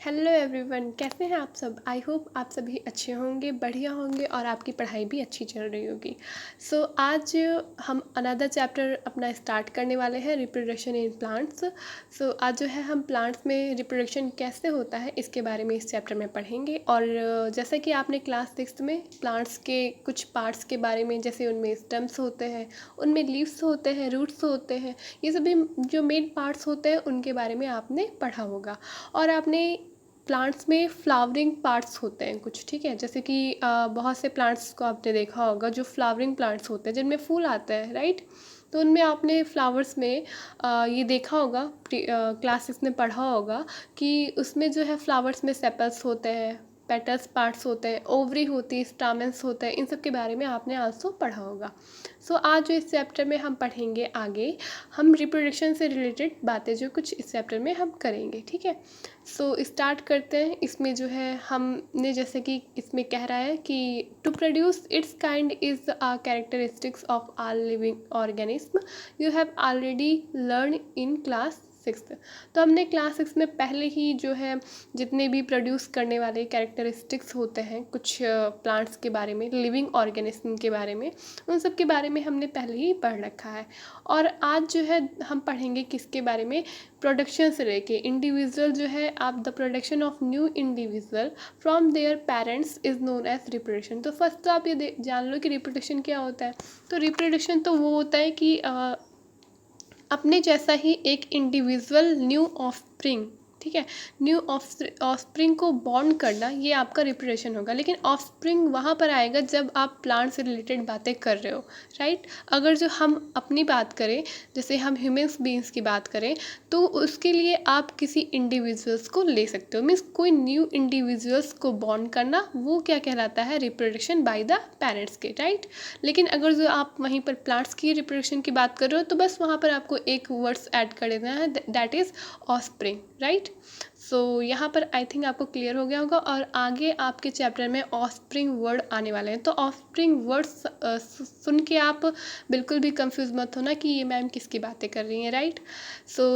Hello everyone, कैसे हैं आप सब। आई होप आप सभी अच्छे होंगे, बढ़िया होंगे और आपकी पढ़ाई भी अच्छी चल रही होगी। आज हम अनदर चैप्टर अपना स्टार्ट करने वाले हैं, रिप्रोडक्शन इन प्लांट्स। आज जो है हम प्लांट्स में रिप्रोडक्शन कैसे होता है इसके बारे में इस चैप्टर में पढ़ेंगे। और जैसे कि आपने क्लास 6 में प्लांट्स के कुछ पार्ट्स के बारे में, जैसे उनमें स्टेम्स होते हैं, उनमें लीव्स होते हैं, रूट्स होते हैं, ये सभी जो मेन पार्ट्स होते हैं उनके बारे में आपने पढ़ा होगा। और आपने प्लांट्स में फ्लावरिंग पार्ट्स होते हैं कुछ, ठीक है। जैसे कि बहुत से प्लांट्स को आपने देखा होगा जो फ्लावरिंग प्लांट्स होते हैं, जिनमें फूल आते हैं, राइट। तो उनमें आपने फ्लावर्स में ये देखा होगा, क्लासेस में पढ़ा होगा कि उसमें जो है फ्लावर्स में सेपल्स होते हैं, पेटल्स पार्ट्स होते हैं, ओवरी होती है, स्टामेंस होते हैं। इन सब के बारे में आपने आल्सो पढ़ा होगा। आज जो इस चैप्टर में हम पढ़ेंगे आगे, हम रिप्रोडक्शन से रिलेटेड बातें जो कुछ इस चैप्टर में हम करेंगे, ठीक है। स्टार्ट करते हैं। इसमें जो है हमने, जैसे कि इसमें कह रहा है कि to produce its kind is a characteristics of all living organism you have already learn in class 6। तो हमने क्लास 6 में पहले ही जो है जितने भी प्रोड्यूस करने वाले कैरेक्टरिस्टिक्स होते हैं कुछ प्लांट्स के बारे में, लिविंग ऑर्गेनिज्म के बारे में, उन सब के बारे में हमने पहले ही पढ़ रखा है। और आज जो है हम पढ़ेंगे किसके बारे में, प्रोडक्शन से लेके इंडिविजुअल जो है, आप the production of new individual from their parents is known as reproduction. तो फर्स्ट तो आप ये जान लो कि रिप्रोडक्शन क्या होता है। तो रिप्रोडक्शन तो वो होता है कि अपने जैसा ही एक इंडिविजुअल न्यू ऑफस्प्रिंग, ठीक है, न्यू ऑफस्प्रिंग को बॉन्ड करना, ये आपका रिप्रोडक्शन होगा। लेकिन ऑफस्प्रिंग वहाँ पर आएगा जब आप प्लांट से रिलेटेड बातें कर रहे हो, राइट। अगर जो हम अपनी बात करें, जैसे हम ह्यूमन्स बीइंग्स की बात करें, तो उसके लिए आप किसी इंडिविजुअल्स को ले सकते हो। मीन्स कोई न्यू इंडिविजुअल्स को बॉन्ड करना, वो क्या कहलाता है, रिप्रोडक्शन बाय द पेरेंट्स के, राइट। लेकिन अगर जो आप वहीं पर प्लांट्स की रिप्रोडक्शन की बात कर रहे हो, तो बस वहाँ पर आपको एक वर्ड्स ऐड कर देना है, दैट इज़ ऑफस्प्रिंग, राइट। यहाँ पर आई थिंक आपको क्लियर हो गया होगा। और आगे आपके चैप्टर में ऑफस्प्रिंग वर्ड आने वाले हैं। तो ऑफस्प्रिंग वर्ड्स सुन के आप बिल्कुल भी कंफ्यूज मत होना कि ये मैम किसकी बातें कर रही हैं, राइट।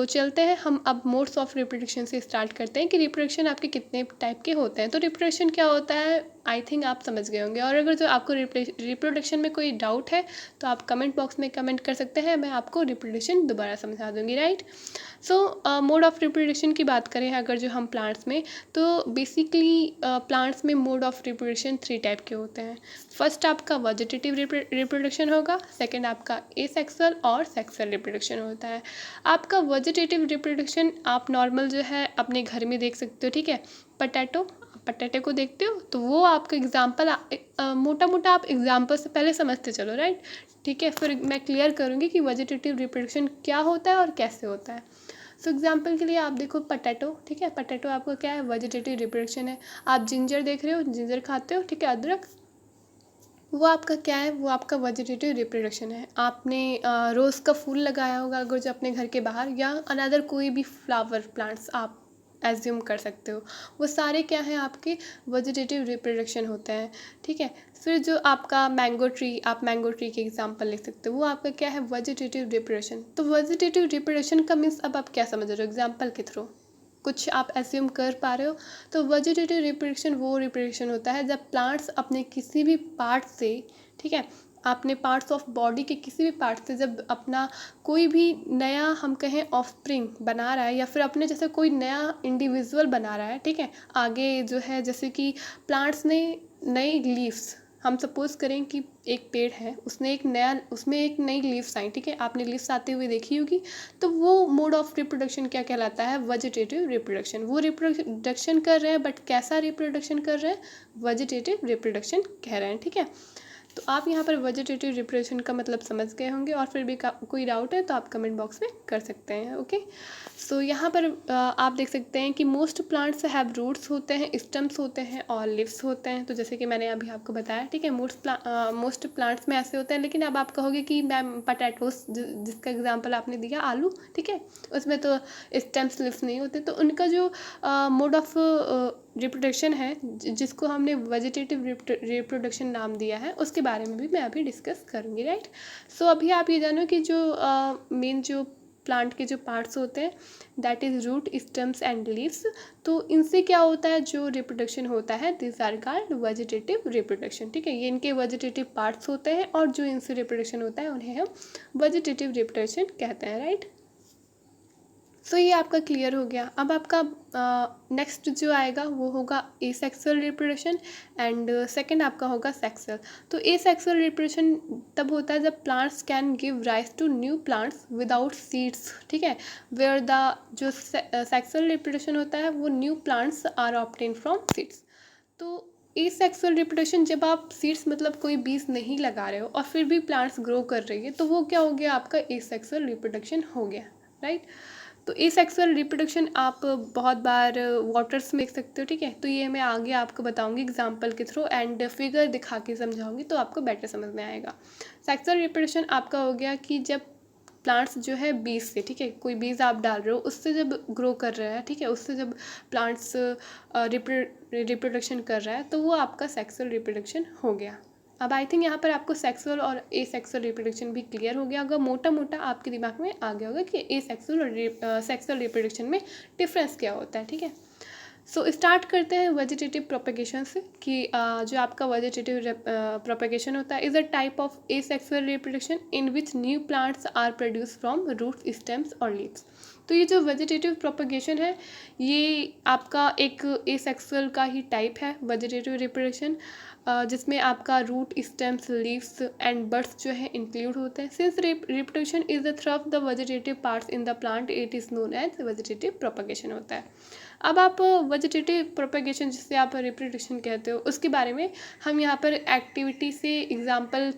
चलते हैं हम अब मोड्स ऑफ रिप्रोडक्शन से स्टार्ट करते हैं कि रिप्रोडक्शन आपके कितने टाइप के होते हैं। तो रिप्रोडक्शन क्या होता है, आई थिंक आप समझ गए होंगे। और अगर जो आपको रिप्रोडक्शन में कोई डाउट है तो आप कमेंट बॉक्स में कमेंट कर सकते हैं, मैं आपको रिप्रोडक्शन दोबारा समझा दूंगी, राइट। मोड ऑफ रिप्रोडक्शन की बात करें अगर जो हम प्लांट्स में, तो बेसिकली प्लांट्स में मोड ऑफ रिप्रोडक्शन 3 टाइप के होते हैं। फर्स्ट आपका वेजिटेटिव रिप्रोडक्शन होगा, सेकंड आपका एसेक्सुअल और सेक्सुअल रिप्रोडक्शन होता है। आपका वेजिटेटिव रिप्रोडक्शन आप नॉर्मल जो है अपने घर में देख सकते हो, ठीक है। पटेटो को देखते हो, तो वो आपका एग्जाम्पल, मोटा मोटा आप एग्जाम्पल से पहले समझते चलो, राइट। ठीक है, फिर मैं क्लियर करूँगी कि वेजिटेटिव रिप्रोडक्शन क्या होता है और कैसे होता है। एग्जाम्पल के लिए आप देखो पटेटो, ठीक है। पटेटो आपका क्या है, वेजिटेटिव रिप्रोडक्शन है। आप जिंजर देख रहे हो, जिंजर खाते हो, ठीक है, अदरक, वो आपका क्या है, वो आपका वेजिटेटिव रिप्रोडक्शन है। आपने रोज़ का फूल लगाया होगा अगर जो अपने घर के बाहर, या अनदर कोई भी फ्लावर प्लांट्स आप एज्यूम कर सकते हो, वो सारे क्या हैं, आपके वेजिटेटिव रिप्रोडक्शन होते हैं, ठीक है। फिर जो आपका मैंगो ट्री, आप मैंगो ट्री के एग्जांपल ले सकते हो, वो आपका क्या है, वेजिटेटिव रिप्रोडक्शन। तो वेजिटेटिव रिप्रोडक्शन का मीन्स अब आप क्या समझ रहे हो एग्जाम्पल के थ्रू, कुछ आप एज्यूम कर पा रहे हो। तो वेजिटेटिव रिप्रोडक्शन वो रिप्रोडक्शन होता है जब प्लांट्स अपने किसी भी पार्ट से, ठीक है, अपने पार्ट्स ऑफ बॉडी के किसी भी पार्ट से जब अपना कोई भी नया, हम कहें ऑफस्प्रिंग बना रहा है, या फिर अपने जैसे कोई नया इंडिविजुअल बना रहा है, ठीक है। आगे जो है जैसे कि प्लांट्स ने नई लीव्स, हम सपोज करें कि एक पेड़ है, उसमें एक नई लीव्स आई, ठीक है, आपने लीव्स आते हुए देखी होगी। तो वो मोड ऑफ रिप्रोडक्शन क्या कहलाता है, वेजिटेटिव रिप्रोडक्शन। वो रिप्रोडक्शन कर रहे हैं, बट कैसा रिप्रोडक्शन कर रहे हैं, वेजिटेटिव रिप्रोडक्शन कह रहे हैं, ठीक है। तो आप यहाँ पर वेजिटेटिव रिप्रोडक्शन का मतलब समझ गए होंगे। और फिर भी कोई डाउट है तो आप कमेंट बॉक्स में कर सकते हैं, ओके। यहाँ पर आप देख सकते हैं कि मोस्ट प्लांट्स हैव रूट्स होते हैं, स्टेम्स होते हैं और लिव्स होते हैं। तो जैसे कि मैंने अभी आपको बताया, ठीक है, मोस्ट प्लांट्स में ऐसे होते हैं। लेकिन अब आप कहोगे कि मैम पटैटोस, जिसका एग्जाम्पल आपने दिया, आलू, ठीक है, उसमें तो स्टेम्स लिव्स नहीं होते। तो उनका जो मोड ऑफ रिप्रोडक्शन है, जिसको हमने वेजिटेटिव रिप्रोडक्शन नाम दिया है, उसके बारे में भी मैं अभी डिस्कस करूँगी, राइट। अभी आप ये जानो कि जो मेन जो प्लांट के जो पार्ट्स होते हैं that is root, stems and leaves, तो इनसे क्या होता है जो रिप्रोडक्शन होता है this are called vegetative reproduction, ठीक है। ये इनके वेजिटेटिव पार्ट्स होते हैं और जो इनसे रिप्रोडक्शन होता है उन्हें हम वेजिटेटिव रिप्रोडक्शन कहते हैं, राइट। सो ये आपका क्लियर हो गया। अब आपका नेक्स्ट जो आएगा वो होगा एसेक्सुअल रिप्रोडक्शन एंड सेकंड आपका होगा सेक्सुअल। तो एसेक्सुअल रिप्रोडक्शन तब होता है जब plants can give rise to new plants without seeds, ठीक है। वेयर द जो सेक्सुअल रिप्रोडक्शन होता है वो new plants are obtain from seeds. तो एसेक्सुअल रिप्रोडक्शन जब आप सीड्स मतलब कोई बीज नहीं लगा रहे हो और फिर भी प्लांट्स ग्रो कर रही है तो वो क्या हो गया, आपका एसेक्सुअल रिप्रोडक्शन हो गया, राइट। तो एसेक्सुअल रिप्रोडक्शन आप बहुत बार वाटर्स में देख सकते हो, ठीक है। तो ये मैं आगे आपको बताऊंगी एग्जांपल के थ्रू एंड फिगर दिखा के समझाऊंगी तो आपको बेटर समझ में आएगा। सेक्सुअल रिप्रोडक्शन आपका हो गया कि जब प्लांट्स जो है बीज से, ठीक है, कोई बीज आप डाल रहे हो उससे जब ग्रो कर रहा है, ठीक है, उससे जब प्लांट्स रिप्रोडक्शन कर रहा है तो वो आपका सेक्सुअल रिप्रोडक्शन हो गया। अब आई थिंक यहाँ पर आपको सेक्सुअल और एसेक्सुअल रिप्रोडक्शन भी क्लियर हो गया होगा, मोटा मोटा आपके दिमाग में आ गया होगा कि एसेक्सुअल और सेक्सुअल रिप्रोडक्शन में डिफरेंस क्या होता है, ठीक है। सो स्टार्ट करते हैं वेजिटेटिव प्रोपेगेशन से कि जो आपका वेजिटेटिव प्रोपेगेशन होता है is a type of asexual reproduction in which new plants are produce from roots, stems और लीव्स। तो ये जो वेजिटेटिव प्रोपेगेशन है ये आपका एक एसेक्सुअल का ही टाइप है वेजिटेटिव रिप्रोडक्शन, जिसमें आपका root, stems, leaves and buds जो है इंक्लूड होते हैं। Since reproduction is the through of the vegetative parts in the plant it is known as vegetative propagation होता है। अब आप वेजिटेटिव प्रोपेगेशन जिससे आप रिप्रोडक्शन कहते हो उसके बारे में हम यहाँ पर एक्टिविटी से एग्जाम्पल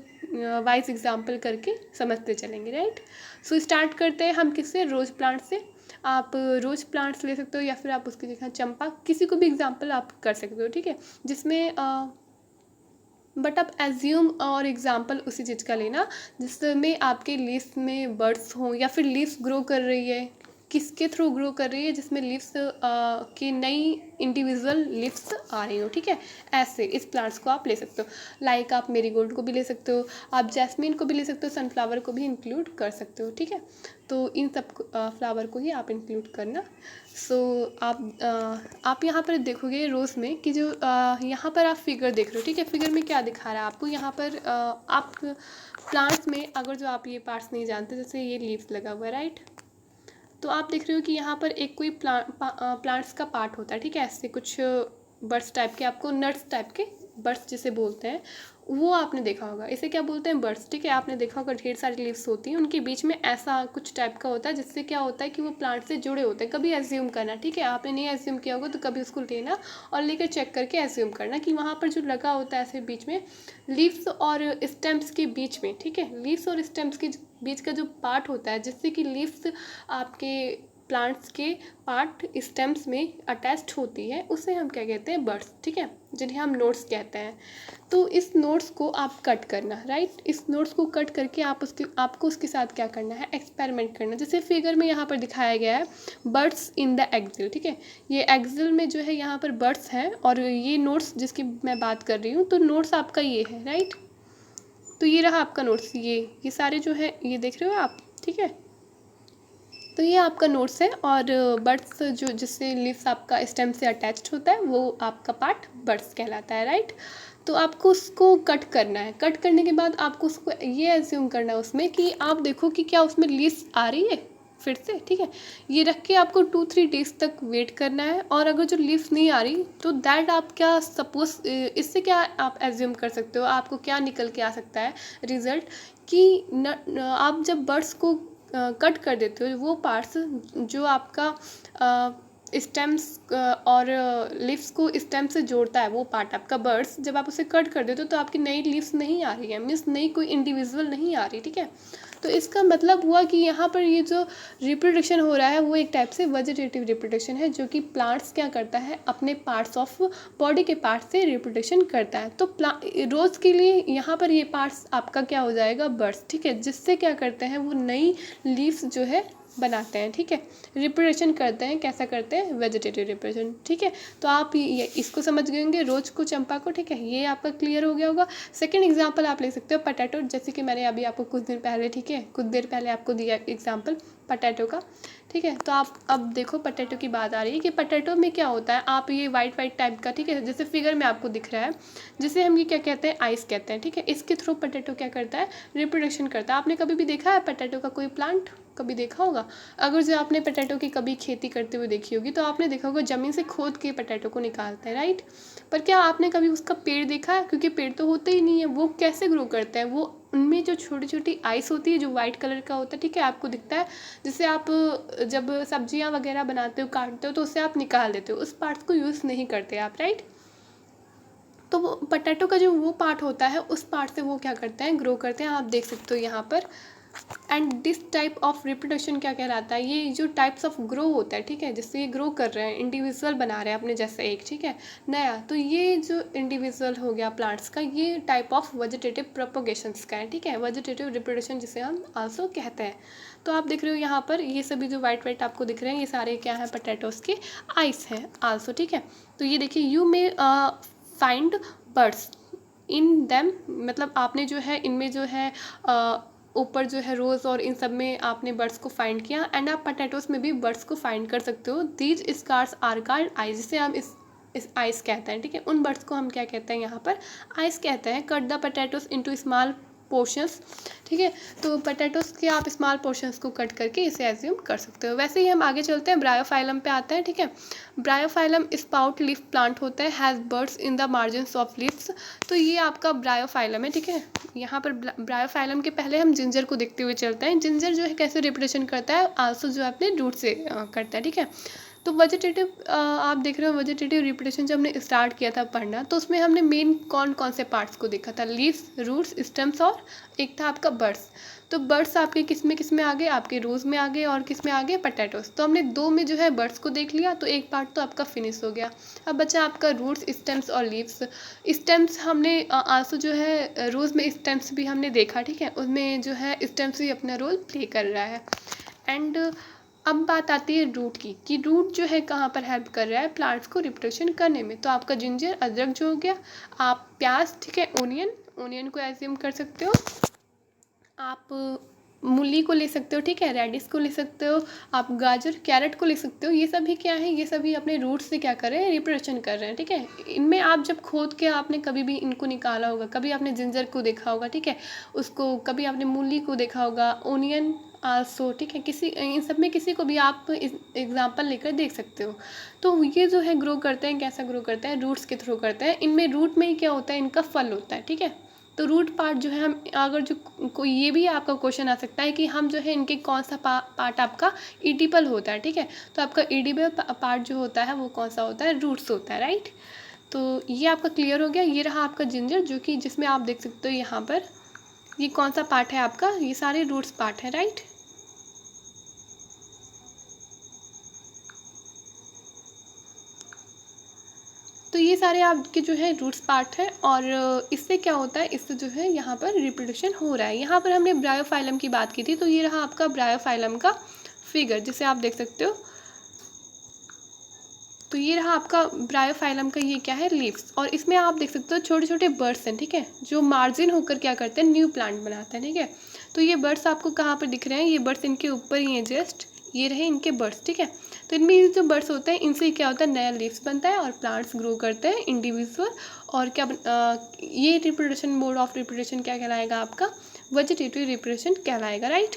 वाइज एग्जाम्पल करके समझते चलेंगे, राइट। सो स्टार्ट करते हैं हम किससे, रोज प्लांट से। आप रोज प्लांट्स ले सकते हो या फिर आप उसकी जगह चंपा, किसी को भी एग्जाम्पल आप कर सकते हो, ठीक है, जिसमें बट आप एज्यूम और एग्जाम्पल उसी चीज़ का लेना जिसमें आपके लीव्स में बर्ड्स हों या फिर लीव्स ग्रो कर रही है, किसके थ्रू ग्रो कर रही है, जिसमें लीव्स की नई इंडिविजुअल लीव्स आ रही हो, ठीक है। ऐसे इस प्लांट्स को आप ले सकते हो, लाइक आप मेरीगोल्ड को भी ले सकते हो, आप जैस्मीन को भी ले सकते हो, सनफ्लावर को भी इंक्लूड कर सकते हो, ठीक है। तो इन सब फ्लावर को ही आप इंक्लूड करना। सो आप यहाँ पर देखोगे रोज़ में कि जो यहाँ पर आप फिगर देख रहे हो, ठीक है, फिगर में क्या दिखा रहा है आपको यहाँ पर आप प्लांट्स में अगर जो आप ये पार्ट्स नहीं जानते जैसे ये लीव्स लगा हुआ है, राइट, तो आप देख रहे हो कि यहाँ पर एक कोई प्लांट्स का पार्ट होता है, ठीक है, ऐसे कुछ बर्ड्स टाइप के, आपको नट्स टाइप के बर्ड्स जिसे बोलते हैं वो आपने देखा होगा, इसे क्या बोलते हैं, बर्ड्स, ठीक है। आपने देखा होगा ढेर सारी लीव्स होती हैं, उनके बीच में ऐसा कुछ टाइप का होता है जिससे क्या होता है कि वो प्लांट से जुड़े होते हैं। कभी एज्यूम करना, ठीक है, आपने नहीं एज्यूम किया होगा तो कभी उसको लेना और लेकर चेक करके एज्यूम करना कि वहाँ पर जो लगा होता है ऐसे बीच में लीव्स और स्टेम्स के बीच में, ठीक है, लीव्स और स्टेम्स के बीच का जो पार्ट होता है जिससे कि लीव्स आपके प्लांट्स के पार्ट स्टेम्स में अटैच्ड होती है उसे हम क्या कहते हैं, बड्स, ठीक है, जिन्हें हम नोट्स कहते हैं। तो इस नोट्स को आप कट करना, राइट, इस नोट्स को कट करके आपको उसके साथ क्या करना है, एक्सपेरिमेंट करना। जैसे फिगर में यहाँ पर दिखाया गया है बर्ड्स इन द एक्सिल, ठीक है, ये एक्सिल में जो है यहाँ पर बर्ड्स हैं और ये नोट्स जिसकी मैं बात कर रही हूँ तो नोट्स आपका ये है, राइट। तो ये रहा आपका नोट्स, ये सारे जो है ये देख रहे हो आप, ठीक है। तो ये आपका नोट्स है और बड्स जो जिससे लीव्स आपका स्टेम से अटैच्ड होता है वो आपका पार्ट बड्स कहलाता है, राइट। तो आपको उसको कट करना है, कट करने के बाद आपको उसको ये एज्यूम करना है उसमें कि आप देखो कि क्या उसमें लीव्स आ रही है फिर से, ठीक है। ये रख के आपको 2-3 डेज तक वेट करना है और अगर जो लीव्स नहीं आ रही तो दैट आप क्या सपोज इससे क्या आप एज्यूम कर सकते हो, आपको क्या निकल के आ सकता है रिजल्ट कि आप जब बर्ड्स को कट कर देते हो वो पार्ट्स जो आपका स्टेम्स और लीव्स को स्टेम से जोड़ता है वो पार्ट आपका बर्ड्स, जब आप उसे कट कर देते हो तो आपकी नई लीव्स नहीं आ रही है, मीन्स नई कोई इंडिविजुअल नहीं आ रही, ठीक है। तो इसका मतलब हुआ कि यहाँ पर ये जो रिप्रोडक्शन हो रहा है वो एक टाइप से वेजिटेटिव रिप्रोडक्शन है जो कि प्लांट्स क्या करता है अपने पार्ट्स ऑफ बॉडी के पार्ट से रिप्रोडक्शन करता है। तो रोज़ के लिए यहाँ पर ये पार्ट्स आपका क्या हो जाएगा, बर्ड्स, ठीक है, जिससे क्या करते हैं वो नई लीव्स जो है बनाते हैं, ठीक है, रिप्रोडक्शन करते हैं। कैसा करते हैं? वेजिटेटिव रिप्रोडक्शन, ठीक है। तो आप ये इसको समझ गए होंगे, रोज को चंपा को, ठीक है, ये आपका क्लियर हो गया होगा। सेकंड एग्जांपल आप ले सकते हो पटैटो, जैसे कि मैंने अभी आपको कुछ दिन पहले, ठीक है, कुछ देर पहले आपको दिया एग्जाम्पल पटैटो का, ठीक है। तो आप अब देखो पटैटो की बात आ रही है कि पटैटो में क्या होता है, आप ये वाइट वाइट टाइप का, ठीक है, जैसे फिगर में आपको दिख रहा है, जिसे हम ये क्या कहते हैं? आइस कहते हैं, ठीक है। इसके थ्रू पटैटो क्या करता है? रिप्रोडक्शन करता है। आपने कभी भी देखा है पटैटो का कोई प्लांट? कभी देखा होगा? अगर जो आपने पटैटो की कभी खेती करते हुए देखी होगी तो आपने देखा होगा ज़मीन से खोद के पटैटो को निकालते हैं, राइट। पर क्या आपने कभी उसका पेड़ देखा है? क्योंकि पेड़ तो होते ही नहीं है, वो कैसे ग्रो करते हैं? वो उनमें जो छोटी छोटी आइस होती है, जो वाइट कलर का होता है, ठीक है, आपको दिखता है, जिससे आप जब सब्जियां वगैरह बनाते हो, काटते हो, तो उससे आप निकाल देते हो, उस पार्ट्स को यूज़ नहीं करते आप, राइट। तो वो पटैटो का जो वो पार्ट होता है, उस पार्ट से वो क्या करते हैं? ग्रो करते हैं। आप देख सकते हो यहाँ पर। And this type of reproduction क्या कहलाता है? ये जो टाइप्स ऑफ ग्रो होता है, ठीक है, जिससे ये ग्रो कर रहे हैं, इंडिविजुअल बना रहे हैं अपने जैसे एक, ठीक है, नया। तो ये जो इंडिविजुअल हो गया प्लांट्स का, ये टाइप ऑफ वेजिटेटिव प्रोपोगेशंस का है, ठीक है, वेजिटेटिव रिप्रोडक्शन जिसे हम आल्सो कहते हैं। तो आप देख रहे हो यहाँ पर ये सभी जो वाइट वाइट आपको दिख रहे हैं, ये सारे क्या है? पटैटोस के आइस हैं आल्सो, ठीक है। तो ये देखिए, यू में फाइंड बर्ड्स इन देम, मतलब आपने जो है इनमें जो है ऊपर जो है रोज़ और इन सब में आपने बर्ड्स को फाइंड किया, एंड आप पटैटोस में भी बर्ड्स को फाइंड कर सकते हो। These scars are called eyes, जिसे हम इस आइस कहते हैं, ठीक है। उन बर्ड्स को हम क्या कहते हैं? यहाँ पर आइस कहते हैं। Cut the potatoes into small portions, ठीक है। तो पटैटोस के आप स्मॉल पोर्शंस को कट करके इसे एज्यूम कर सकते हो। वैसे ही हम आगे चलते हैं, ब्रायोफाइलम पे आते हैं, ठीक है। ब्रायोफाइलम स्पाउट लीफ प्लांट होता है, has birds in the margins of leaves. तो ये आपका ब्रायोफाइलम है, ठीक है। यहाँ पर ब्रायोफाइलम के पहले हम जिंजर को देखते हुए चलते हैं। जिंजर जो है कैसे रिप्रेजेंट करता है? आल्सो जो है अपने रूट से करता है, ठीक है। तो वेजिटेटिव आप देख रहे हो, वेजिटेटिव रिप्रोडक्शन जब हमने स्टार्ट किया था पढ़ना, तो उसमें हमने मेन कौन कौन से पार्ट्स को देखा था? लीव्स, रूट्स, स्टेम्स, और एक था आपका बर्ड्स। तो बर्ड्स आपके किस में आ गए? आपके रोज में आ गए, और किस में आ गए? पटैटोस। तो हमने दो में जो है बर्ड्स को देख लिया, तो एक पार्ट तो आपका फिनिश हो गया। अब बचा आपका रूट्स, स्टेम्स और लीव्स। स्टेम्स हमने आंसू जो है रोज में स्टेम्स भी हमने देखा, ठीक है, उसमें जो है स्टेम्स भी अपना रोल प्ले कर रहा है। एंड अब बात आती है रूट की, कि रूट जो है कहाँ पर हेल्प कर रहा है प्लांट्स को रिप्रोडक्शन करने में। तो आपका जिंजर, अदरक जो हो गया, आप प्याज, ठीक है, ओनियन को एज्यूम कर सकते हो, आप मूली को ले सकते हो, ठीक है, रेडिश को ले सकते हो, आप गाजर, कैरेट को ले सकते हो। ये सभी क्या है? ये सभी अपने रूट से क्या कर रहे हैं? रिप्रोडक्शन कर रहे हैं, ठीक है। इनमें आप जब खोद के आपने कभी भी इनको निकाला होगा, कभी आपने जिंजर को देखा होगा, ठीक है, उसको कभी आपने मूली को देखा होगा, ओनियन आल्सो, ठीक है, किसी इन सब में किसी को भी आप एग्जाम्पल लेकर देख सकते हो। तो ये जो है ग्रो करते हैं, कैसा ग्रो करते हैं? रूट्स के थ्रू करते हैं। इनमें रूट में ही क्या होता है? इनका फल होता है, ठीक है। तो रूट पार्ट जो है, हम अगर जो कोई ये भी आपका क्वेश्चन आ सकता है कि हम जो है इनके कौन सा पार्ट आपका ईडिबल होता है, ठीक है। तो आपका ईडिबल पार्ट जो होता है वो कौन सा होता है? रूट्स होता है, राइट। तो ये आपका क्लियर हो गया। ये रहा आपका जिंजर, जो कि जिसमें आप देख सकते हो यहाँ पर ये कौन सा पार्ट है आपका? ये सारे रूट्स पार्ट है, राइट। तो ये सारे आपके जो है रूट्स पार्ट है, और इससे क्या होता है? इससे जो है यहाँ पर रिप्रोडक्शन हो रहा है। यहाँ पर हमने ब्रायोफाइलम की बात की थी, तो ये रहा आपका ब्रायोफाइलम का फिगर, जिसे आप देख सकते हो। तो ये रहा आपका ब्रायोफाइलम का, ये क्या है? लीव्स। और इसमें आप देख सकते हो छोटे छोटे बर्ड्स हैं, ठीक है, जो मार्जिन होकर क्या करते हैं? न्यू प्लांट बनाते हैं, ठीक है। तो ये बर्ड्स आपको कहाँ पर दिख रहे हैं? ये बर्ड्स इनके ऊपर ही हैं, जस्ट ये रहे इनके बर्ड्स, ठीक है। तो इनमें ये जो बर्ड्स होते हैं, इनसे क्या होता है? नया लीव्स बनता है और प्लांट्स ग्रो करते हैं इंडिविजुअल। और क्या ये रिप्रोडक्शन, मोड ऑफ रिप्रोडक्शन क्या कहलाएगा आपका? वेजिटेटिव रिप्रोडक्शन कहलाएगा, राइट।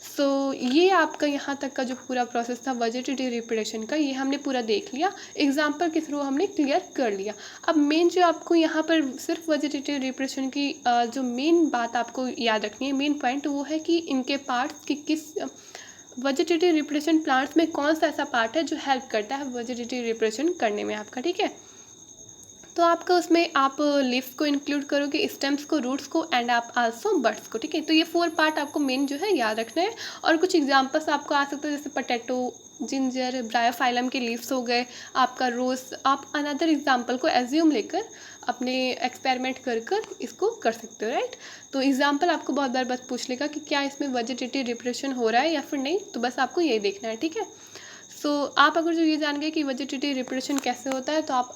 सो ये आपका यहाँ तक का जो पूरा प्रोसेस था वेजिटेटिव रिप्रोडक्शन का, ये हमने पूरा देख लिया, एग्जाम्पल के थ्रू हमने क्लियर कर लिया। अब मेन जो आपको यहाँ पर सिर्फ वेजिटेटिव रिप्रोडक्शन की जो मेन बात आपको याद रखनी है, मेन पॉइंट, वो है कि इनके पार्ट्स की किस वेजिटेटिव रिप्रोडक्शन प्लांट्स में कौन सा ऐसा पार्ट है जो हेल्प करता है वेजिटेटिव रिप्रोडक्शन करने में आपका, ठीक है। तो आपका उसमें आप लीव्स को इंक्लूड करोगे, स्टेम्स को, रूट्स को, एंड आप आल्सो बर्ड्स को, ठीक है। तो ये 4 पार्ट आपको मेन जो है याद रखना है। और कुछ एग्जांपल्स आपको आ सकते हैं, जैसे पटैटो, जिंजर, ब्रायोफाइलम के लीव्स हो गए, आपका रोज़, आप अनदर एग्जाम्पल को एज्यूम लेकर अपने एक्सपेरिमेंट कर कर इसको कर सकते हो, राइट। तो एग्जाम्पल आपको बहुत बार बस पूछ लेगा कि क्या इसमें वेजिटेटिव रिप्रोडक्शन हो रहा है या फिर नहीं, तो बस आपको यही देखना है, ठीक है। सो आप अगर जो ये जान गए कि वेजिटेटिव रिप्रोडक्शन कैसे होता है, तो आप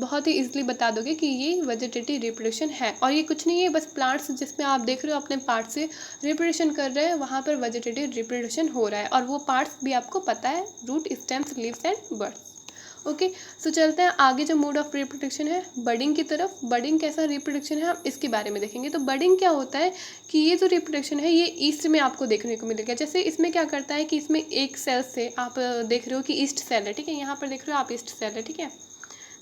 बहुत ही इजीली बता दोगे कि ये वेजिटेटिव रिप्रोडक्शन है। और ये कुछ नहीं है, बस प्लांट्स जिसमें आप देख रहे हो अपने पार्ट से रिप्रोडक्शन कर रहे हैं, वहाँ पर वेजिटेटिव रिप्रोडक्शन हो रहा है, और वो पार्ट्स भी आपको पता है, root, stems, leaves and buds. Okay, so चलते हैं आगे। जो मोड ऑफ रिप्रोडक्शन है बडिंग की तरफ। बडिंग कैसा रिप्रोडक्शन है हम इसके बारे में देखेंगे। तो बडिंग क्या होता है कि ये जो रिप्रोडक्शन है ये ईस्ट में आपको देखने को मिलेगा। जैसे इसमें क्या करता है कि इसमें एक सेल से आप देख रहे हो कि ईस्ट सेल है, ठीक है, यहाँ पर देख रहे हो आप ईस्ट सेल है, ठीक है।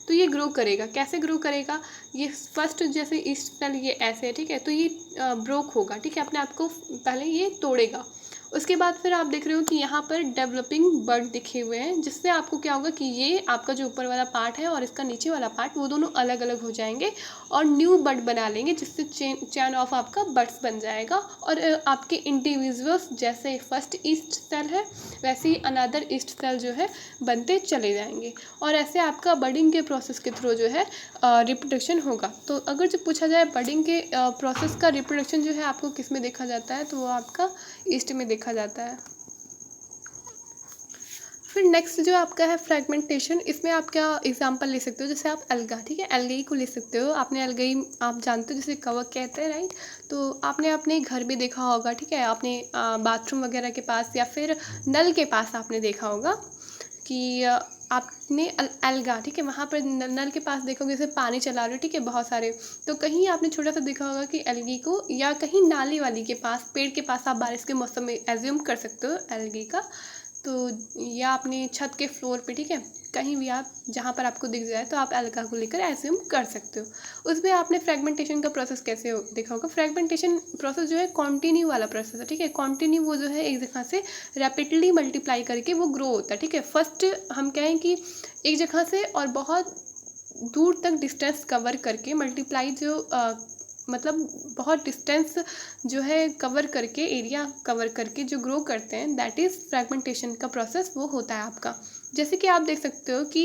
तो ये ग्रो करेगा, कैसे ग्रो करेगा, ये फर्स्ट जैसे ईस्ट सेल ये ऐसे है, ठीक है, तो ये ब्रोक होगा, ठीक है, अपने आप को पहले ये तोड़ेगा। उसके बाद फिर आप देख रहे हो कि यहाँ पर डेवलपिंग बड दिखे हुए हैं, जिससे आपको क्या होगा कि ये आपका जो ऊपर वाला पार्ट है और इसका नीचे वाला पार्ट, वो दोनों अलग अलग हो जाएंगे और न्यू बड बना लेंगे, जिससे चैन ऑफ आपका बड्स बन जाएगा। और आपके इंडिविजुअल्स जैसे फर्स्ट ईस्ट सेल है वैसे ही अनदर ईस्ट सेल जो है बनते चले जाएंगे, और ऐसे आपका बडिंग के प्रोसेस के थ्रू जो है रिप्रोडक्शन होगा। तो अगर जो पूछा जाए बडिंग के प्रोसेस का रिप्रोडक्शन जो है आपको किस में देखा जाता है, तो वो आपका ईस्ट में देखा जाता है। फिर नेक्स्ट जो आपका है फ्रेगमेंटेशन। इसमें आप क्या एग्जांपल ले सकते हो, जैसे आप अलगा, ठीक है, अलगई को ले सकते हो। आपने अलगई आप जानते हो जिसे कवक कहते हैं, राइट। तो आपने अपने घर भी देखा होगा, ठीक है, आपने बाथरूम वगैरह के पास या फिर नल के पास आपने देखा होगा कि आपने अलगा, ठीक है, वहाँ पर नल के पास देखोगे जैसे पानी चला रहे हो, ठीक है, बहुत सारे, तो कहीं आपने छोटा सा देखा होगा कि एल्गी को, या कहीं नाली वाली के पास, पेड़ के पास आप बारिश के मौसम में एज्यूम कर सकते हो एल्गी का। तो या अपनी छत के फ्लोर पे, ठीक है, कहीं भी आप जहाँ पर आपको दिख जाए तो आप एल्गा को लेकर एज्यूम कर सकते हो। उसमें आपने फ्रेगमेंटेशन का प्रोसेस कैसे देखा होगा। फ्रेगमेंटेशन प्रोसेस जो है कॉन्टिन्यू वाला प्रोसेस है, ठीक है। कॉन्टिन्यू वो जो है एक जगह से रैपिडली मल्टीप्लाई करके वो ग्रो होता है, ठीक है। फर्स्ट हम कहें कि एक जगह से और बहुत दूर तक डिस्टेंस कवर करके मल्टीप्लाई जो मतलब बहुत डिस्टेंस जो है कवर करके, एरिया कवर करके जो ग्रो करते हैं, दैट इज़ फ्रेगमेंटेशन का प्रोसेस वो होता है आपका। जैसे कि आप देख सकते हो कि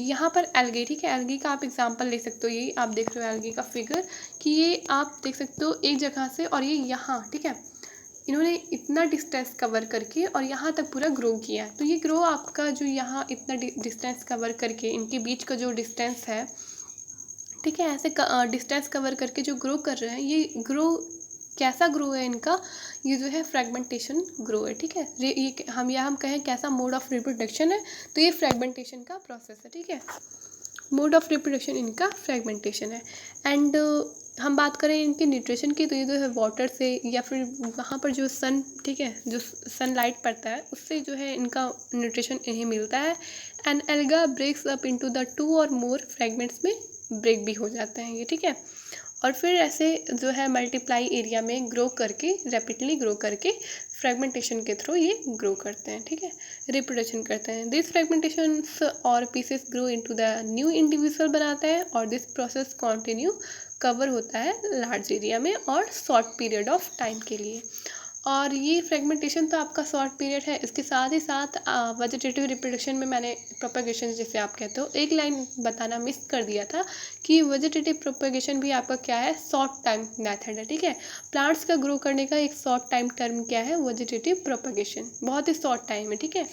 यहाँ पर एल्गी, ठीक है, एल्गी का आप एग्जांपल ले सकते हो। ये आप देख रहे हो एल्गी का फिगर कि ये आप देख सकते हो एक जगह से, और ये यहाँ, ठीक है, इन्होंने इतना डिस्टेंस कवर करके और यहाँ तक पूरा ग्रो किया है। तो ये ग्रो आपका जो यहाँ इतना डिस्टेंस कवर करके इनके बीच का जो डिस्टेंस है, ठीक है, ऐसे डिस्टेंस कवर करके जो ग्रो कर रहे हैं, ये ग्रो कैसा ग्रो है इनका, ये जो है फ्रेगमेंटेशन ग्रो है, ठीक है। ये हम कहें कैसा मोड ऑफ रिप्रोडक्शन है, तो ये फ्रेगमेंटेशन का प्रोसेस है, ठीक है। मोड ऑफ रिप्रोडक्शन इनका फ्रेगमेंटेशन है। एंड हम बात करें इनके न्यूट्रिशन की, तो ये जो है वाटर से या फिर वहाँ पर जो सन, ठीक है, जो सनलाइट पड़ता है उससे जो है इनका न्यूट्रिशन इन्हें मिलता है। And alga breaks up into the 2 और मोर फ्रेगमेंट्स में ब्रेक भी हो जाते हैं ये, ठीक है। और फिर ऐसे जो है मल्टीप्लाई एरिया में ग्रो करके, रैपिडली ग्रो करके फ्रेगमेंटेशन के थ्रू ये ग्रो करते हैं, ठीक है, रिप्रोडक्शन करते हैं। दिस फ्रेगमेंटेशन और pieces grow into the new individual बनाते हैं, और दिस प्रोसेस कंटिन्यू कवर होता है लार्ज एरिया में और शॉर्ट पीरियड ऑफ टाइम के लिए। और ये फ्रेगमेंटेशन तो आपका शॉर्ट पीरियड है, इसके साथ ही साथ वेजिटेटिव रिप्रोडक्शन में मैंने प्रोपेगेशन जिसे आप कहते हो, एक लाइन बताना मिस कर दिया था कि वेजिटेटिव प्रोपेगेशन भी आपका क्या है, शॉर्ट टाइम मेथड है, ठीक है। प्लांट्स का ग्रो करने का एक शॉर्ट टाइम टर्म क्या है, वेजिटेटिव प्रोपेगेशन, बहुत ही शॉर्ट टाइम है, ठीक है।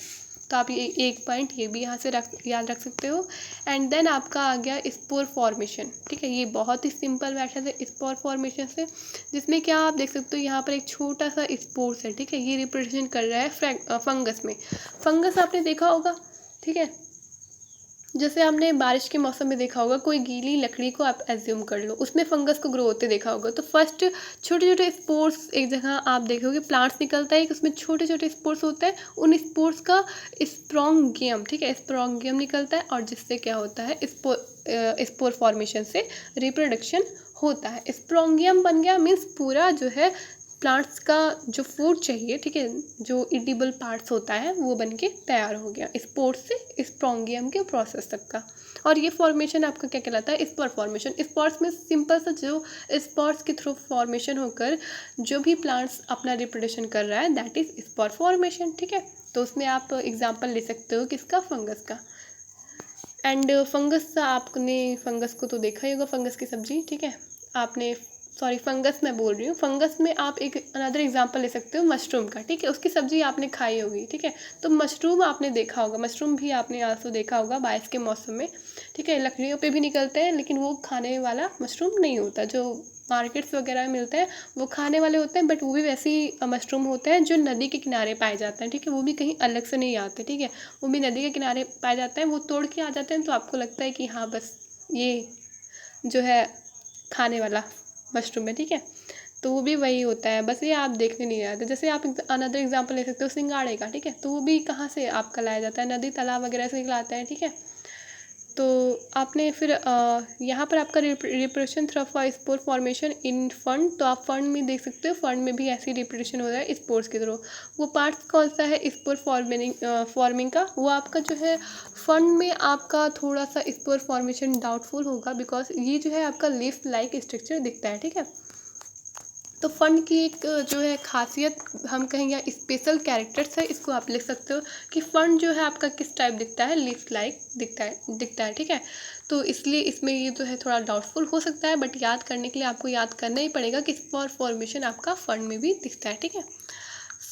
तो आप ये एक पॉइंट ये भी यहाँ से याद रख सकते हो। एंड देन आपका आ गया स्पोर फॉर्मेशन, ठीक है, ये बहुत ही सिंपल मेथड है स्पोर फॉर्मेशन से, जिसमें क्या आप देख सकते हो यहाँ पर एक छोटा सा स्पोर्स है, ठीक है, ये रिप्रेजेंट कर रहा है फंगस में। फंगस आपने देखा होगा, ठीक है, जैसे आपने बारिश के मौसम में देखा होगा, कोई गीली लकड़ी को आप एज्यूम कर लो, उसमें फंगस को ग्रो होते देखा होगा। तो फर्स्ट छोटे छोटे स्पोर्स एक जगह आप देखोगे प्लांट्स निकलता है, उसमें छोटे छोटे स्पोर्स होते हैं, उन स्पोर्स का स्पोरंगियम, ठीक है, स्पोरंगियम निकलता है, और जिससे क्या होता है स्पोर फॉर्मेशन से रिप्रोडक्शन होता है। स्पोरंगियम बन गया मीन्स पूरा जो है प्लांट्स का जो फूड चाहिए, ठीक है, जो इडिबल पार्ट्स होता है वो बन के तैयार हो गया स्पोर्स से स्पोरंगियम के प्रोसेस तक का। और ये फॉर्मेशन आपका क्या कहलाता है, स्पोर फॉर्मेशन। स्पोर्स में सिंपल सा जो स्पोर्स के थ्रू फॉर्मेशन होकर जो भी प्लांट्स अपना रिप्रोडक्शन कर रहा है, दैट इज स्पोर फॉर्मेशन, ठीक है। तो उसमें आप एग्जांपल ले सकते हो किसका, फंगस का। एंड फंगस, आपने फंगस को तो देखा ही होगा, फंगस की सब्जी, ठीक है। आपने, सॉरी फंगस मैं बोल रही हूँ, फंगस में आप एक अनदर एग्जांपल ले सकते हो मशरूम का, ठीक है। उसकी सब्जी आपने खाई होगी, ठीक है। तो मशरूम आपने देखा होगा, मशरूम भी आपने आंसू देखा होगा बारिश के मौसम में, ठीक है। लकड़ियों पे भी निकलते हैं, लेकिन वो खाने वाला मशरूम नहीं होता। जो मार्केट्स वगैरह में मिलते हैं वो खाने वाले होते हैं, बट वो भी वैसे ही मशरूम होते हैं जो नदी के किनारे पाए जाते हैं, ठीक है। वो भी कहीं अलग से नहीं आते, ठीक है। वो भी नदी के किनारे पाए जाते हैं, वो तोड़ के आ जाते हैं, तो आपको लगता है कि हाँ बस ये जो है खाने वाला मशरूम है, ठीक है। तो वो भी वही होता है, बस ये आप देखने नहीं आते। जैसे आप अनदर एग्जांपल ले सकते हो सिंगाड़े का, ठीक है। तो वो भी कहाँ से आपका लाया जाता है, नदी तालाब वगैरह से लाते हैं, ठीक है। तो आपने फिर यहाँ पर आपका रिप्रोडक्शन थ्रू स्पोर फॉर्मेशन इन फंड, तो आप फंड में देख सकते हो, फंड में भी ऐसी रिप्रोडक्शन हो रहा है स्पोर्स के थ्रू। वो पार्ट्स कौन सा है स्पोर फॉर्मिंग का, वो आपका जो है फंड में आपका थोड़ा सा स्पोर फॉर्मेशन डाउटफुल होगा, बिकॉज ये जो है आपका लीफ लाइक स्ट्रक्चर दिखता है, ठीक है। तो फंड की एक जो है खासियत हम कहें या स्पेशल कैरेक्टर्स है, इसको आप लिख सकते हो कि फंड जो है आपका किस टाइप दिखता है, लीफ लाइक दिखता है, ठीक है। तो इसलिए इसमें ये जो है थोड़ा डाउटफुल हो सकता है, बट याद करने के लिए आपको याद करना ही पड़ेगा कि स्पोर फॉर्मेशन आपका फंड में भी दिखता है, ठीक है।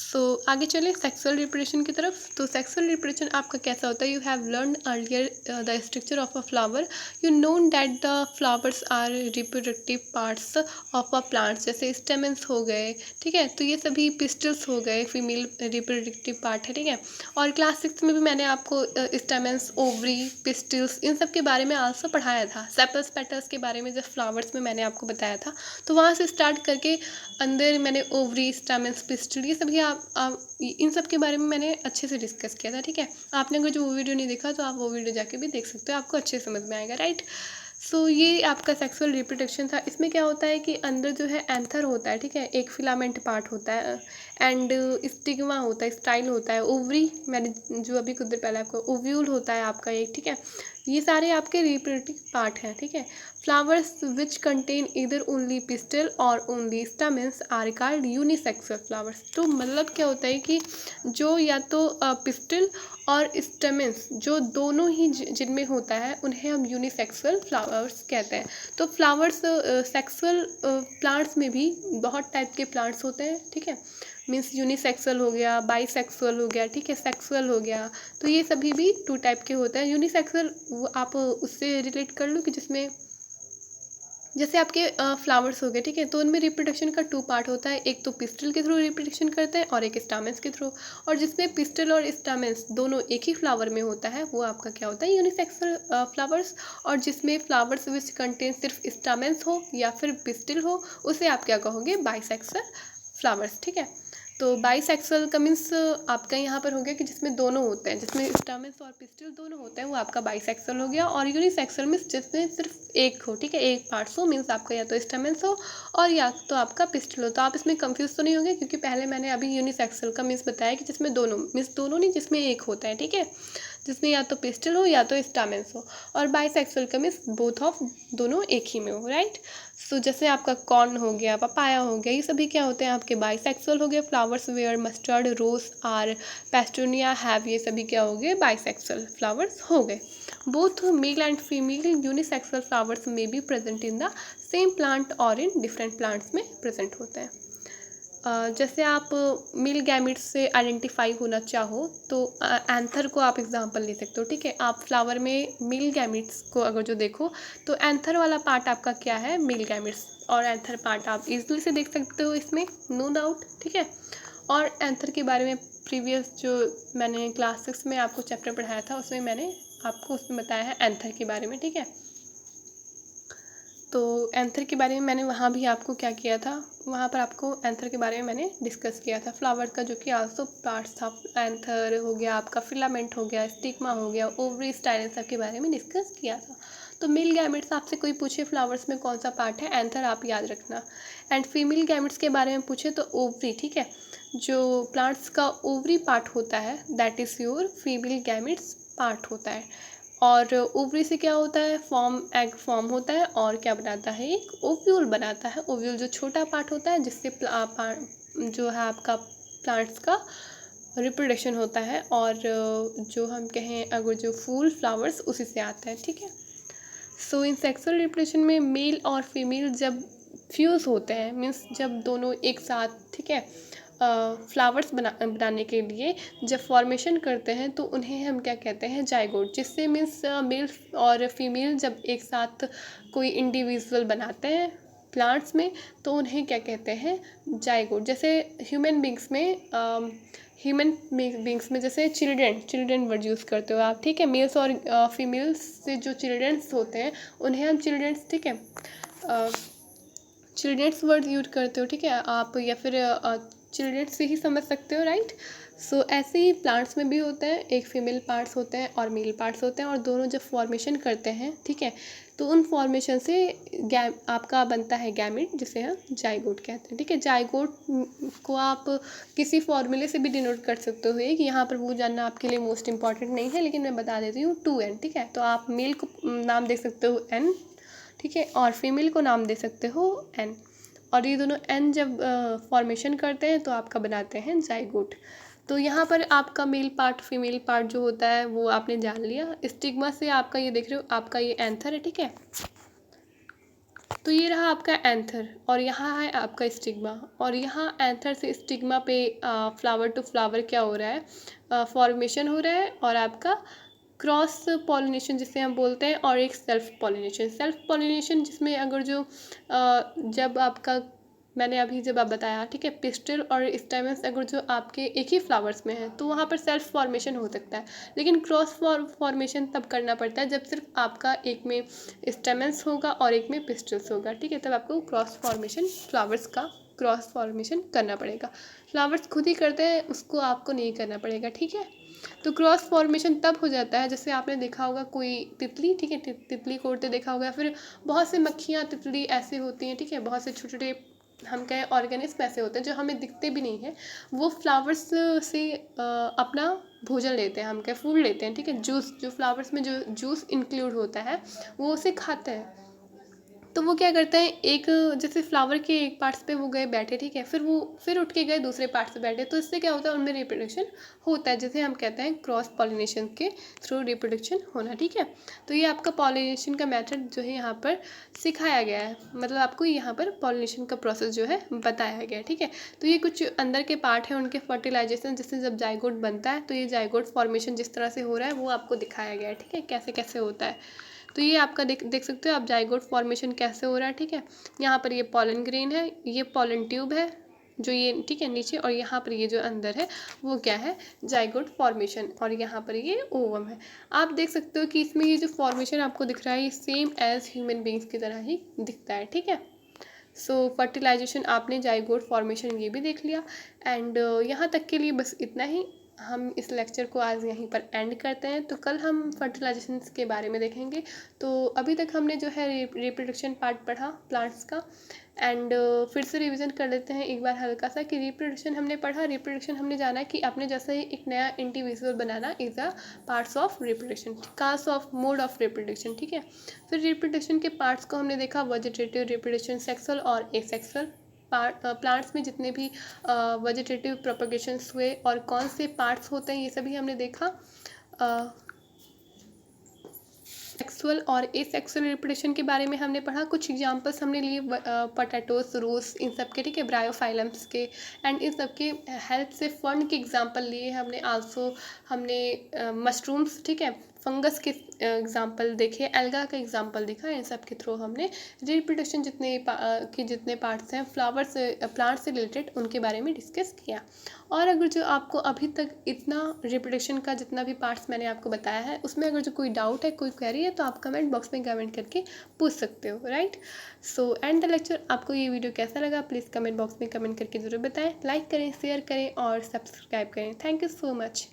सो आगे चले सेक्सुअल रिप्रोडक्शन की तरफ। तो सेक्सुअल रिप्रोडक्शन आपका कैसा होता है, you have learn earlier the structure of a flower, you known that the flowers are reproductive parts of a plants, जैसे स्टेमेंस हो गए, ठीक है। तो ये सभी पिस्टल्स हो गए, फीमेल रिप्रोडक्टिव पार्ट है, ठीक है। और क्लास 6 में भी मैंने आपको स्टेमेंस, ओवरी, पिस्टल्स, इन सब के बारे में आल्सो पढ़ाया था। सेपल्स पेटल्स के बारे में जब फ्लावर्स में मैंने आपको बताया था, तो वहाँ से स्टार्ट करके अंदर मैंने ओवरी, स्टेमेंस, पिस्टल, ये सभी आप इन सब के बारे में मैंने अच्छे से डिस्कस किया था, ठीक है। आपने अगर जो वो वीडियो नहीं देखा तो आप वो वीडियो जाके भी देख सकते हो, आपको अच्छे समझ में आएगा, राइट। सो ये आपका सेक्सुअल रिप्रोडक्शन था। इसमें क्या होता है कि अंदर जो है एंथर होता है, ठीक है, एक फिलामेंट पार्ट होता है, एंड स्टिग्मा होता है, स्टाइल होता है, ओवरी, मैंने जो अभी कुछ देर पहले आपको, ओव्यूल होता है आपका एक, ठीक है। ये सारे आपके रिप्रोडक्टिव पार्ट हैं, ठीक है। Flowers which contain either only pistil और only stamens are called unisexual flowers. तो मतलब क्या होता है कि जो या तो पिस्टल और स्टेमेंस जो दोनों ही जिनमें होता है, उन्हें हम यूनिसेक्सुअल फ्लावर्स कहते हैं। तो फ्लावर्स सेक्सुअल प्लांट्स में भी बहुत टाइप के प्लांट्स होते हैं, ठीक है। मीन्स यूनिसेक्सुअल हो गया, बाईसेक्सुअल हो गया, ठीक है, सेक्सुअल हो गया। तो ये सभी भी 2 टाइप के होते हैं। यूनिसेक्सुअल वो आप उससे रिलेट कर लो कि जिसमें जैसे आपके फ्लावर्स हो गए, ठीक है। तो उनमें रिप्रोडक्शन का 2 पार्ट होता है, एक तो पिस्टल के थ्रू रिप्रोडक्शन करते हैं और एक स्टामेंस के थ्रू। और जिसमें पिस्टल और स्टामेंस दोनों एक ही फ्लावर में होता है, वो आपका क्या होता है, यूनिसेक्सुअल फ्लावर्स। और जिसमें फ्लावर्स विच कंटेन सिर्फ स्टामेंस हो या फिर पिस्टल हो, उसे आप क्या कहोगे, बाईसेक्सुअल फ्लावर्स, ठीक है। तो बाईसेक्सुअल का मीन्स आपका यहाँ पर हो गया कि जिसमें दोनों होते हैं, जिसमें स्टेमेंस और पिस्टल दोनों होते हैं, वो आपका बाईसेक्सुअल हो गया। और यूनिसेक्सुअल मीन्स जिसमें सिर्फ एक हो, ठीक है, एक पार्ट्स हो, मीन्स आपका या तो स्टेमेंस हो और या तो आपका पिस्टल हो। तो आप इसमें कंफ्यूज तो नहीं होंगे, क्योंकि पहले मैंने अभी यूनिसेक्सुअल का मीन्स बताया कि जिसमें दोनों, मीन्स दोनों नहीं, जिसमें एक होता है, ठीक है, जिसमें या तो पिस्टल हो या तो स्टेमेंस हो। और बाईसेक्सुअल का मीन्स बोथ ऑफ, दोनों एक ही में हो, राइट। सो जैसे आपका कॉर्न हो गया, पपाया हो गया, ये सभी क्या होते हैं, आपके बाईसेक्सुअल हो गए। Flowers were mustard, rose or petunia have, ये सभी क्या हो गए, बाईसेक्सुअल फ्लावर्स हो गए। Both male and female unisexual flowers में be present in the same plant और इन डिफरेंट प्लांट्स में प्रेजेंट होते हैं। जैसे आप मेल गैमेट्स से आइडेंटिफाई होना चाहो तो एंथर को आप एग्जांपल ले सकते हो, ठीक है। आप फ्लावर में मेल गैमेट्स को अगर जो देखो, तो एंथर वाला पार्ट आपका क्या है, मेल गैमेट्स, और एंथर पार्ट आप इजीली से देख सकते हो इसमें, नो डाउट, ठीक है। और एंथर के बारे में प्रीवियस जो मैंने क्लास 6 में आपको चैप्टर पढ़ाया था, उसमें मैंने आपको उसमें बताया है एंथर के बारे में, ठीक है। तो एंथर के बारे में मैंने वहाँ भी आपको क्या किया था, वहाँ पर आपको एंथर के बारे में मैंने डिस्कस किया था, फ्लावर का जो कि आल्सो पार्ट्स था। एंथर हो गया आपका, फिलामेंट हो गया, स्टिग्मा हो गया, ओवरी, स्टाइल, सब के बारे में डिस्कस किया था। तो मेल गैमेट्स आपसे कोई पूछे फ्लावर्स में कौन सा पार्ट है, एंथर आप याद रखना। एंड फीमेल गैमेट्स के बारे में पूछे तो ओवरी, ठीक है, जो प्लांट्स का ओवरी पार्ट होता है, that is your female gametes part होता है। और ओवरी से क्या होता है, एग फॉर्म होता है और क्या बनाता है, एक ओव्यूल बनाता है। ओव्यूल जो छोटा पार्ट होता है, जिससे जो है आपका प्लांट्स का रिप्रोडक्शन होता है, और जो हम कहें अगर जो फूल फ्लावर्स उसी से आता है, ठीक है। सो इन सेक्सुअल रिप्रोडक्शन में मेल और फीमेल जब फ्यूज़ होते हैं, मीन्स जब दोनों एक साथ, ठीक है, फ्लावर्स बनाने के लिए जब फॉर्मेशन करते हैं तो उन्हें हम क्या कहते हैं, जाइगोट। जिससे मीन्स मेल और फीमेल जब एक साथ कोई इंडिविजुअल बनाते हैं प्लांट्स में तो उन्हें क्या कहते हैं, जाइगोट। जैसे ह्यूमन बींग्स में जैसे चिल्ड्रेन वर्ड यूज़ करते हो आप, ठीक है। मेल्स और फीमेल्स से जो चिल्ड्रेंस होते हैं उन्हें हम चिल्ड्रेंस, ठीक है, चिल्ड्रेंस वर्ड यूज करते हो, ठीक है आप, या फिर चिल्ड्रेंस से ही समझ सकते हो, राइट। सो ऐसे ही प्लांट्स में भी होते हैं, एक फीमेल पार्ट्स होते हैं और मेल पार्ट्स होते हैं, और दोनों जब फॉर्मेशन करते हैं, ठीक है, तो उन फॉर्मेशन से आपका बनता है गैमेट, जिसे हम जाइगोट कहते हैं, ठीक है। जाइगोट को आप किसी फॉर्मूले से भी डिनोट कर सकते हो, कि यहाँ पर वो जानना आपके लिए मोस्ट इंपॉर्टेंट नहीं है, लेकिन मैं बता देती हूँ 2n, ठीक है। तो आप मेल को नाम दे सकते हो n, ठीक है, और फीमेल को नाम दे सकते हो n, और ये दोनों n जब फॉर्मेशन करते हैं तो आपका बनाते हैं जाइगोट। तो यहाँ पर आपका मेल पार्ट फीमेल पार्ट जो होता है वो आपने जान लिया। स्टिग्मा से आपका ये देख रहे हो, आपका ये एंथर है, ठीक है। तो ये रहा आपका एंथर, और यहाँ है आपका स्टिग्मा, और यहाँ एंथर से स्टिग्मा पे फ्लावर टू फ्लावर क्या हो रहा है, फॉर्मेशन हो रहा है, और आपका क्रॉस पॉलिनेशन जिसे हम बोलते हैं, और एक सेल्फ पॉलिनेशन जिसमें अगर जो जब आपका मैंने अभी जब आप बताया, ठीक है, पिस्टल और स्टेमन्स अगर जो आपके एक ही फ्लावर्स में है तो वहाँ पर सेल्फ फॉर्मेशन हो सकता है, लेकिन क्रॉस फॉर्मेशन तब करना पड़ता है जब सिर्फ आपका एक में स्टेमन्स होगा और एक में पिस्टल्स होगा, ठीक है। तब आपको क्रॉस फॉर्मेशन फ्लावर्स का क्रॉस फॉर्मेशन करना पड़ेगा। फ्लावर्स खुद ही करते हैं, उसको आपको नहीं करना पड़ेगा, ठीक है। तो क्रॉस फॉर्मेशन तब हो जाता है जैसे आपने देखा होगा कोई तितली, ठीक है, तितली को उड़ते देखा होगा, फिर बहुत से मक्खियाँ तितली ऐसे होती हैं, ठीक है, बहुत से छोटे छोटे हम कहें ऑर्गेनिज्म ऐसे होते हैं जो हमें दिखते भी नहीं हैं, वो फ्लावर्स से अपना भोजन लेते हैं, हम कहें फूड लेते हैं, ठीक है। जूस, जो फ्लावर्स में जो जूस इंक्लूड होता है वो उसे खाते हैं। तो वो क्या करते हैं, एक जैसे फ्लावर के एक पार्ट्स पे वो गए बैठे, ठीक है, फिर वो फिर उठ के गए दूसरे पार्ट्स पे बैठे, तो इससे क्या होता है, उनमें रिप्रोडक्शन होता है, जिसे हम कहते हैं क्रॉस पॉलिनेशन के थ्रू रिप्रोडक्शन होना, ठीक है। तो ये आपका पॉलिनेशन का मेथड जो है यहाँ पर सिखाया गया है, मतलब आपको यहाँ पर पॉलिनेशन का प्रोसेस जो है बताया गया है, ठीक है। तो ये कुछ अंदर के पार्ट हैं उनके फर्टिलाइजेशन, जिससे जब जाइगोट बनता है तो ये जाइगोट फॉर्मेशन जिस तरह से हो रहा है वो आपको दिखाया गया है, ठीक है, कैसे कैसे होता है। तो ये आपका देख सकते हो आप जाइगोट फॉर्मेशन कैसे हो रहा है, ठीक है। यहाँ पर ये पॉलन ग्रेन है, ये पॉलन ट्यूब है जो ये, ठीक है, नीचे, और यहाँ पर ये जो अंदर है वो क्या है, जाइगोट फॉर्मेशन, और यहाँ पर ये ओवम है। आप देख सकते हो कि इसमें ये जो फॉर्मेशन आपको दिख रहा है ये सेम एज ह्यूमन बींग्स की तरह ही दिखता है, ठीक है। सो फर्टिलाइजेशन आपने जाइगोट फॉर्मेशन ये भी देख लिया, एंड यहाँ तक के लिए बस इतना ही। हम इस लेक्चर को आज यहीं पर एंड करते हैं, तो कल हम फर्टिलाइजेशन के बारे में देखेंगे। तो अभी तक हमने जो है रिप्रोडक्शन पार्ट पढ़ा प्लांट्स का, एंड फिर से रिवीजन कर लेते हैं एक बार हल्का सा कि रिप्रोडक्शन हमने पढ़ा। रिप्रोडक्शन हमने जाना कि आपने जैसे ही एक नया इंडिविजुअल बनाना is a parts of reproduction, cast of mode of reproduction, ठीक है। फिर रिप्रोडक्शन के पार्ट्स को हमने देखा, वेजिटेटिव रिप्रोडक्शन, सेक्सुअल और एसेक्सुअल। प्लांट्स में जितने भी वेजिटेटिव प्रोपगेशंस हुए और कौन से पार्ट्स होते हैं ये सभी हमने देखा। सेक्सुअल और एसेक्सुअल रिप्रोडक्शन के बारे में हमने पढ़ा, कुछ एग्जांपल्स हमने लिए पोटैटोस, रोज, इन सब के, ठीक है, ब्रायोफाइलम्स के, एंड इन सब के हेल्प से फर्न के एग्जांपल लिए हमने। आल्सो हमने मशरूम्स, ठीक है, फंगस के एग्जांपल देखे, एल्गा का एग्जांपल देखा। इन सब के थ्रू हमने रिप्रोडक्शन जितने पार्ट्स हैं फ्लावर्स प्लांट से रिलेटेड उनके बारे में डिस्कस किया। और अगर जो आपको अभी तक इतना रिप्रोडक्शन का जितना भी पार्ट्स मैंने आपको बताया है उसमें अगर जो कोई डाउट है, कोई क्वेरी है, तो आप कमेंट बॉक्स में कमेंट करके पूछ सकते हो, right. So and the lecture. आपको ये वीडियो कैसा लगा प्लीज़ कमेंट बॉक्स में कमेंट करके ज़रूर बताएं। लाइक करें, शेयर करें और सब्सक्राइब करें। Thank you so much.